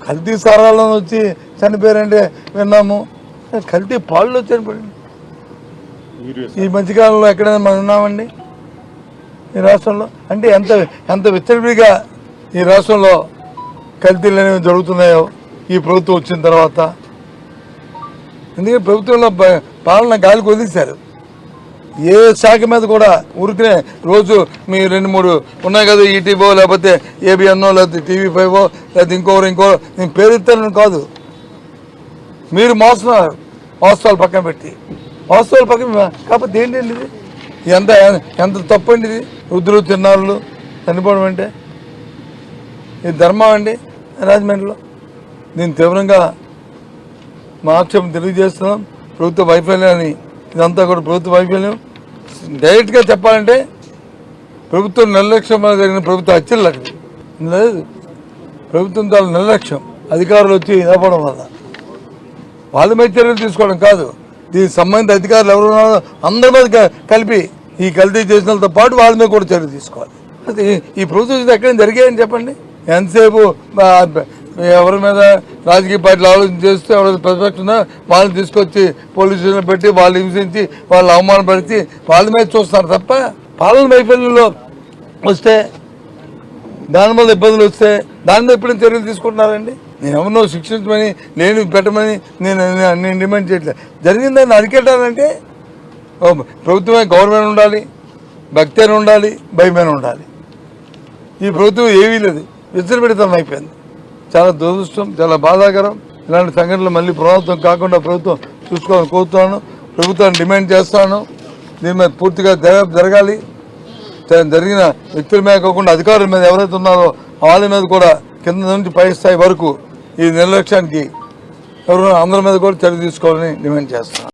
కల్తీ సారాలను వచ్చి చనిపోయారంటే విన్నాము, కల్తీ పాళ్ళు చనిపోయింది. ఈ మధ్యకాలంలో ఎక్కడైనా మనం ఉన్నామండి ఈ రాష్ట్రంలో? అంటే ఎంత విచ్చలవిడిగా ఈ రాష్ట్రంలో కల్తీలు అనేవి జరుగుతున్నాయో ఈ ప్రభుత్వం వచ్చిన తర్వాత. ఎందుకంటే ప్రభుత్వంలో పాలన గాలికి వదిలేశారు. ఏ శాఖ మీద కూడా ఊరికనే రోజు మీ 2-3 ఉన్నాయి కదా, ఈటీవో లేకపోతే ఏబిఎన్నో లేకపోతే TV5 లేకపోతే ఇంకో నేను పేరుస్తానని కాదు, మీరు మోస్తున్నారు. వాస్తవాలు పక్కన పెట్టి కాకపోతే ఏంటండి ఇది? ఎంత తప్పు అండి ఇది? వృద్ధులు చిన్నారులు చనిపోవడం అంటే ఇది ధర్మం అండి రాజమండ్రిలో? దీన్ని తీవ్రంగా మా ఆక్షేపం తెలియజేస్తున్నాం. ప్రభుత్వ వైఫల్యాన్ని, ఇదంతా కూడా ప్రభుత్వ వైఫల్యం. డైరెక్ట్గా చెప్పాలంటే ప్రభుత్వం నిర్లక్ష్యం వల్ల జరిగిన ప్రభుత్వ హత్యలు లేదు. ప్రభుత్వం చాలా నిర్లక్ష్యం, అధికారులు వచ్చి ఇవ్వడం వల్ల వాళ్ళ మీద చర్యలు తీసుకోవడం కాదు. దీనికి సంబంధిత అధికారులు ఎవరు ఉన్నారో అందరి మీద కలిపి ఈ కల్తీ చేసిన వాళ్ళతో పాటు వాళ్ళ మీద కూడా చర్యలు తీసుకోవాలి. ఈ ప్రభుత్వం ఎక్కడైనా జరిగాయని చెప్పండి. ఎంతసేపు ఎవరి మీద రాజకీయ పార్టీలు ఆలోచన చేస్తూ ఎవరైతే ప్రతిపక్షంగా వాళ్ళని తీసుకొచ్చి పోలీస్ స్టేషన్లో పెట్టి వాళ్ళు హింసించి వాళ్ళు అవమానపరిచి వాళ్ళ మీద చూస్తారు తప్ప, పాలన వైఫల్యంలో వస్తే దాని వల్ల ఇబ్బందులు వస్తే దాని మీద ఎప్పుడైనా చర్యలు తీసుకుంటున్నారండి? నేను ఎవరినో శిక్షించమని నేను పెట్టమని నేను డిమాండ్ చేయట్లేదు. జరిగిందని అరికెట్టాలంటే ప్రభుత్వమే, గవర్నమెంట్ ఉండాలి, భక్తి అని ఉండాలి, భయమైన ఉండాలి. ఈ ప్రభుత్వం ఏమీ లేదు, విచ్చలవిడితనం అయిపోయింది. చాలా దురదృష్టం, చాలా బాధాకరం. ఇలాంటి సంఘటనలు మళ్ళీ పునరావృతం కాకుండా ప్రభుత్వం చూసుకోవాలని కోరుతున్నాను. ప్రభుత్వాన్ని డిమాండ్ చేస్తాను, దీని మీద పూర్తిగా దర్యాప్తు జరగాలి. జరిగిన వ్యక్తుల మీద కాకుండా అధికారుల మీద ఎవరైతే ఉన్నారో వాళ్ళ మీద కూడా కింద నుంచి పై స్థాయి వరకు ఈ నిర్లక్ష్యానికి ఎవరు అందరి మీద కూడా చర్య తీసుకోవాలని డిమాండ్ చేస్తాను.